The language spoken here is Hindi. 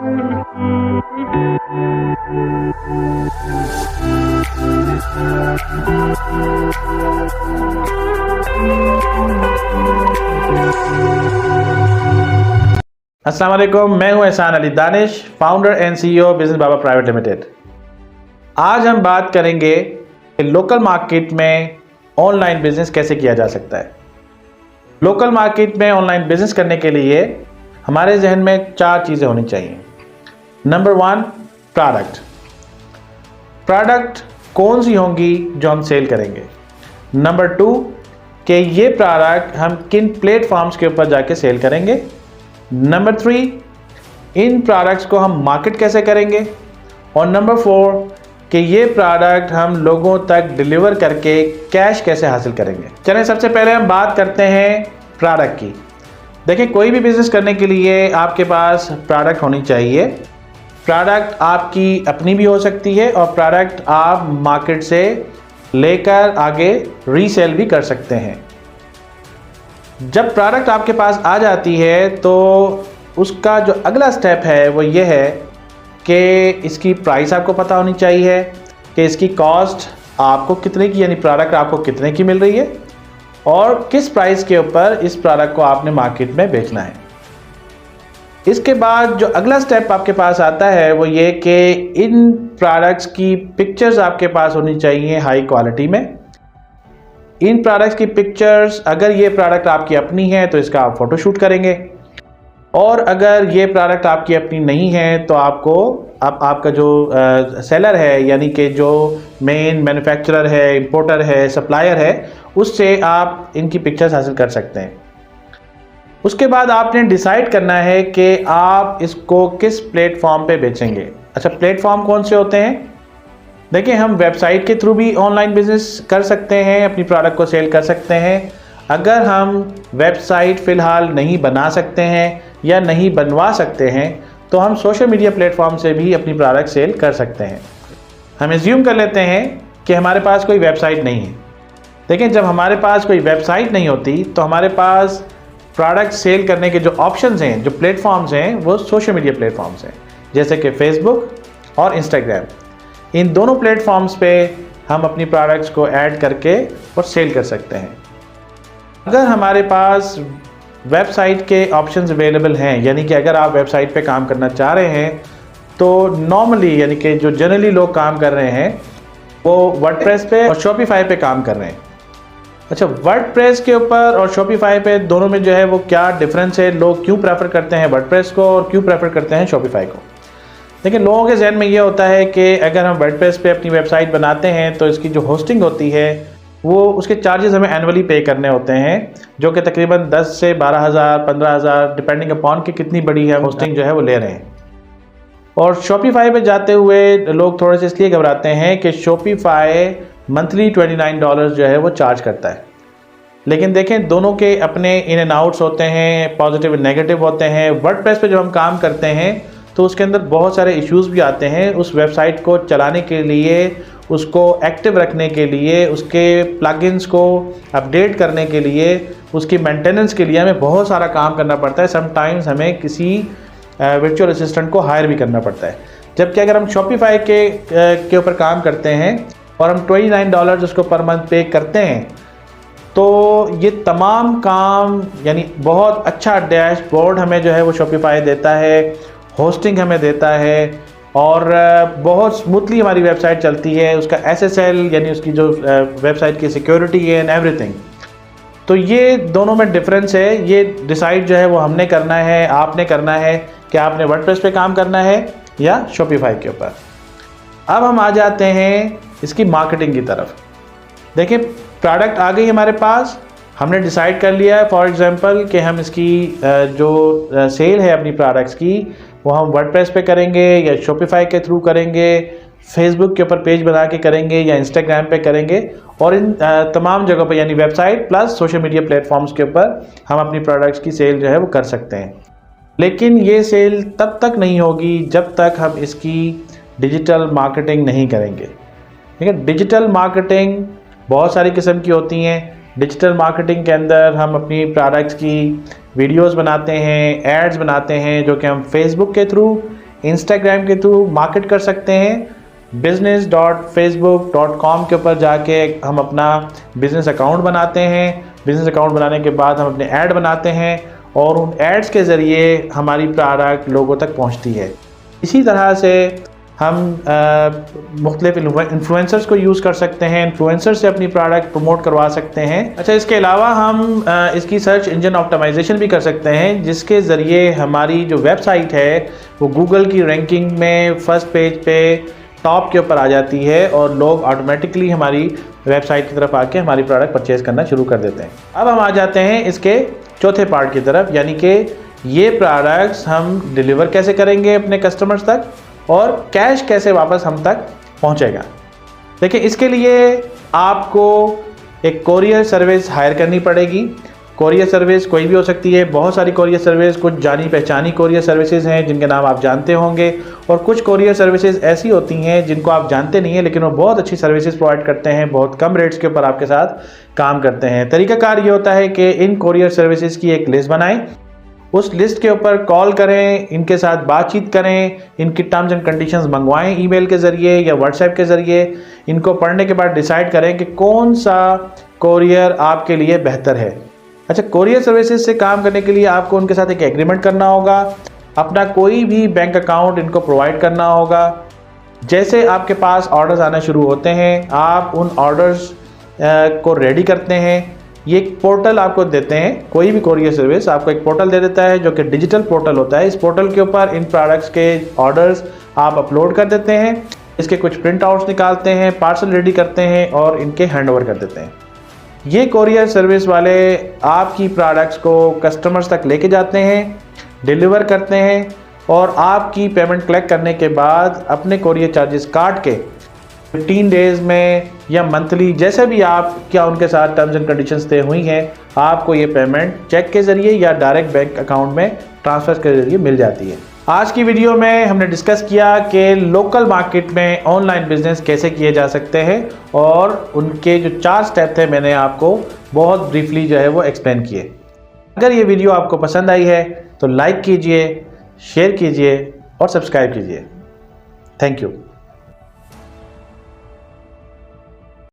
अस्सलाम वालेकुम, मैं हूं एहसान Ali Danish, founder and CEO business Baba private limited. आज हम बात करेंगे कि लोकल मार्केट में ऑनलाइन बिजनेस कैसे किया जा सकता है। लोकल मार्केट में ऑनलाइन बिजनेस करने के लिए हमारे जहन में 4 चीज़ें होनी चाहिए। नंबर 1, प्रोडक्ट कौन सी होंगी जो हम सेल करेंगे। नंबर 2, कि ये प्रोडक्ट हम किन प्लेटफॉर्म्स के ऊपर जाके सेल करेंगे। नंबर 3, इन प्रोडक्ट्स को हम मार्केट कैसे करेंगे। और नंबर 4, कि ये प्रोडक्ट हम लोगों तक डिलीवर करके कैश कैसे हासिल करेंगे। चलें, सबसे पहले हम बात करते हैं प्रोडक्ट की। देखिए, कोई भी बिज़नेस करने के लिए आपके पास प्रोडक्ट होनी चाहिए। प्रोडक्ट आपकी अपनी भी हो सकती है और प्रोडक्ट आप मार्केट से लेकर आगे रीसेल भी कर सकते हैं। जब प्रोडक्ट आपके पास आ जाती है तो उसका जो अगला स्टेप है वो ये है कि इसकी प्राइस आपको पता होनी चाहिए कि इसकी कॉस्ट आपको कितने की, यानी प्रोडक्ट आपको कितने की मिल रही है और किस प्राइस के ऊपर इस प्रोडक्ट को आपने मार्केट में बेचना है। इसके बाद जो अगला स्टेप आपके पास आता है वो ये कि इन प्रोडक्ट्स की पिक्चर्स आपके पास होनी चाहिए हाई क्वालिटी में। इन प्रोडक्ट्स की पिक्चर्स, अगर ये प्रोडक्ट आपकी अपनी है तो इसका आप फ़ोटोशूट करेंगे, और अगर ये प्रोडक्ट आपकी अपनी नहीं है तो आपको आपका जो सेलर है, यानी कि जो मेन मैन्युफैक्चरर है, इंपोर्टर है, सप्लायर है, उससे आप इनकी पिक्चर्स हासिल कर सकते हैं। उसके बाद आपने डिसाइड करना है कि आप इसको किस प्लेटफॉर्म पे बेचेंगे। अच्छा, प्लेटफॉर्म कौन से होते हैं? देखिए, हम वेबसाइट के थ्रू भी ऑनलाइन बिजनेस कर सकते हैं, अपनी प्रोडक्ट को सेल कर सकते हैं। अगर हम वेबसाइट फ़िलहाल नहीं बना सकते हैं या नहीं बनवा सकते हैं तो हम सोशल मीडिया प्लेटफॉर्म से भी अपनी प्रोडक्ट सेल कर सकते हैं। हम एज्यूम कर लेते हैं कि हमारे पास कोई वेबसाइट नहीं है। देखिए, जब हमारे पास कोई वेबसाइट नहीं होती तो हमारे पास प्रोडक्ट सेल करने के जो ऑप्शंस हैं, जो प्लेटफॉर्म्स हैं, वो सोशल मीडिया प्लेटफॉर्म्स हैं, जैसे कि फेसबुक और इंस्टाग्राम। इन दोनों प्लेटफॉर्म्स पे हम अपनी प्रोडक्ट्स को ऐड करके और सेल कर सकते हैं। अगर हमारे पास वेबसाइट के ऑप्शंस अवेलेबल हैं, यानी कि अगर आप वेबसाइट पे काम करना चाह रहे हैं तो नॉर्मली, यानी कि जो जनरली लोग काम कर रहे हैं वो वर्डप्रेस पे और शॉपिफाई पे काम कर रहे हैं। अच्छा, वर्डप्रेस के ऊपर और शॉपिफाई पे दोनों में जो है वो क्या डिफरेंस है, लोग क्यों प्रेफर करते हैं वर्डप्रेस को और क्यों प्रेफर करते हैं शॉपिफाई को। देखिए, लोगों के जहन में ये होता है कि अगर हम वर्डप्रेस पे अपनी वेबसाइट बनाते हैं तो इसकी जो होस्टिंग होती है वो उसके चार्जेस हमें एनुअली पे करने होते हैं, जो कि तकरीबन 10 से 12,000 15,000 डिपेंडिंग अपॉन कि कितनी बड़ी है होस्टिंग जो है वो ले रहे हैं। और शॉपिफाई पे जाते हुए लोग थोड़े से इसलिए घबराते हैं कि शॉपिफाई मंथली $29 जो है वो चार्ज करता है। लेकिन देखें, दोनों के अपने इन एंड आउट्स होते हैं, पॉजिटिव नेगेटिव होते हैं। वर्डप्रेस पे जब हम काम करते हैं तो उसके अंदर बहुत सारे इश्यूज़ भी आते हैं। उस वेबसाइट को चलाने के लिए, उसको एक्टिव रखने के लिए, उसके प्लगइन्स को अपडेट करने के लिए, उसकी मेंटेनेंस के लिए हमें बहुत सारा काम करना पड़ता है। समटाइम्स हमें किसी वर्चुअल असिस्टेंट को हायर भी करना पड़ता है। जबकि अगर हम शॉपिफाई के ऊपर काम करते हैं और हम $29 उसको पर मंथ पे करते हैं तो ये तमाम काम, यानी बहुत अच्छा डैशबोर्ड हमें जो है वो शॉपिफाई देता है, होस्टिंग हमें देता है और बहुत स्मूथली हमारी वेबसाइट चलती है। उसका SSL, यानी उसकी जो वेबसाइट की सिक्योरिटी है एंड एवरीथिंग। तो ये दोनों में डिफरेंस है। ये डिसाइड जो है वो हमने करना है, आपने करना है कि आपने वर्डप्रेस पे काम करना है या शॉपिफाई के ऊपर। अब हम आ जाते हैं इसकी मार्केटिंग की तरफ। देखिए, प्रोडक्ट आ गई हमारे पास, हमने डिसाइड कर लिया है फॉर एग्जांपल कि हम इसकी जो सेल है अपनी प्रोडक्ट्स की वो हम वर्डप्रेस पे करेंगे या शॉपिफाई के थ्रू करेंगे, फेसबुक के ऊपर पेज बना के करेंगे या इंस्टाग्राम पे करेंगे, और इन तमाम जगहों पे, यानी website plus social media platforms के ऊपर हम अपनी प्रोडक्ट्स की सेल जो है वो कर सकते हैं। लेकिन ये सेल तब तक नहीं होगी जब तक हम इसकी डिजिटल मार्केटिंग नहीं करेंगे। ठीक है, डिजिटल मार्केटिंग बहुत सारी किस्म की होती हैं। डिजिटल मार्केटिंग के अंदर हम अपनी प्रोडक्ट्स की वीडियोस बनाते हैं, एड्स बनाते हैं, जो कि हम फेसबुक के थ्रू, इंस्टाग्राम के थ्रू मार्केट कर सकते हैं। business.facebook.com के ऊपर जाके हम अपना बिजनेस अकाउंट बनाते हैं। बिजनेस अकाउंट बनाने के बाद हम अपने ऐड बनाते हैं और उन एड्स के ज़रिए हमारी प्रोडक्ट लोगों तक पहुंचती है। इसी तरह से हम मुख्तलिफ इन्फ्लुएंसर्स को यूज़ कर सकते हैं, इन्फ्लुएंसर से अपनी प्रोडक्ट प्रमोट करवा सकते हैं। अच्छा, इसके अलावा हम इसकी सर्च इंजन ऑप्टिमाइजेशन भी कर सकते हैं, जिसके ज़रिए हमारी जो वेबसाइट है वो गूगल की रैंकिंग में फर्स्ट पेज पे टॉप के ऊपर आ जाती है और लोग ऑटोमेटिकली हमारी वेबसाइट की तरफ आके हमारी प्रोडक्ट परचेज करना शुरू कर देते हैं। अब हम आ जाते हैं इसके चौथे पार्ट की तरफ, यानी कि ये प्रोडक्ट्स हम डिलीवर कैसे करेंगे अपने कस्टमर्स तक और कैश कैसे वापस हम तक पहुंचेगा। देखिए, इसके लिए आपको एक कोरियर सर्विस हायर करनी पड़ेगी। कोरियर सर्विस कोई भी हो सकती है, बहुत सारी कोरियर सर्विस, कुछ जानी पहचानी कोरियर सर्विसेज हैं जिनके नाम आप जानते होंगे, और कुछ कोरियर सर्विसेज ऐसी होती हैं जिनको आप जानते नहीं हैं लेकिन वो बहुत अच्छी सर्विसेज प्रोवाइड करते हैं, बहुत कम रेट्स के ऊपर आपके साथ काम करते हैं। तरीकाकार ये होता है कि इन कोरियर सर्विसेज की एक लिस्ट बनाएं, उस लिस्ट के ऊपर कॉल करें, इनके साथ बातचीत करें, इनकी टर्म्स एंड कंडीशंस मंगवाएं ईमेल के ज़रिए या व्हाट्सएप के ज़रिए। इनको पढ़ने के बाद डिसाइड करें कि कौन सा कोरियर आपके लिए बेहतर है। अच्छा, कोरियर सर्विसेज से काम करने के लिए आपको उनके साथ एक एग्रीमेंट करना होगा, अपना कोई भी बैंक अकाउंट इनको प्रोवाइड करना होगा। जैसे आपके पास ऑर्डर्स आना शुरू होते हैं, आप उन ऑर्डर्स को रेडी करते हैं। ये एक पोर्टल आपको देते हैं, कोई भी कोरियर सर्विस आपको एक पोर्टल दे देता है जो कि डिजिटल पोर्टल होता है। इस पोर्टल के ऊपर इन प्रोडक्ट्स के ऑर्डर्स आप अपलोड कर देते हैं, इसके कुछ प्रिंट आउट्स निकालते हैं, पार्सल रेडी करते हैं और इनके हैंड ओवर कर देते हैं। ये कोरियर सर्विस वाले आपकी प्रोडक्ट्स को कस्टमर्स तक लेके जाते हैं, डिलीवर करते हैं और आपकी पेमेंट कलेक्ट करने के बाद अपने कोरियर चार्जेस काट के 15 डेज़ में या मंथली, जैसे भी आप क्या उनके साथ टर्म्स एंड कंडीशंस तय हुई हैं, आपको ये पेमेंट चेक के ज़रिए या डायरेक्ट बैंक अकाउंट में ट्रांसफ़र के ज़रिए मिल जाती है। आज की वीडियो में हमने डिस्कस किया कि लोकल मार्केट में ऑनलाइन बिजनेस कैसे किए जा सकते हैं और उनके जो 4 स्टेप थे मैंने आपको बहुत ब्रीफली जो है वो एक्सप्लेन किए। अगर ये वीडियो आपको पसंद आई है तो लाइक कीजिए, शेयर कीजिए और सब्सक्राइब कीजिए। Thank you.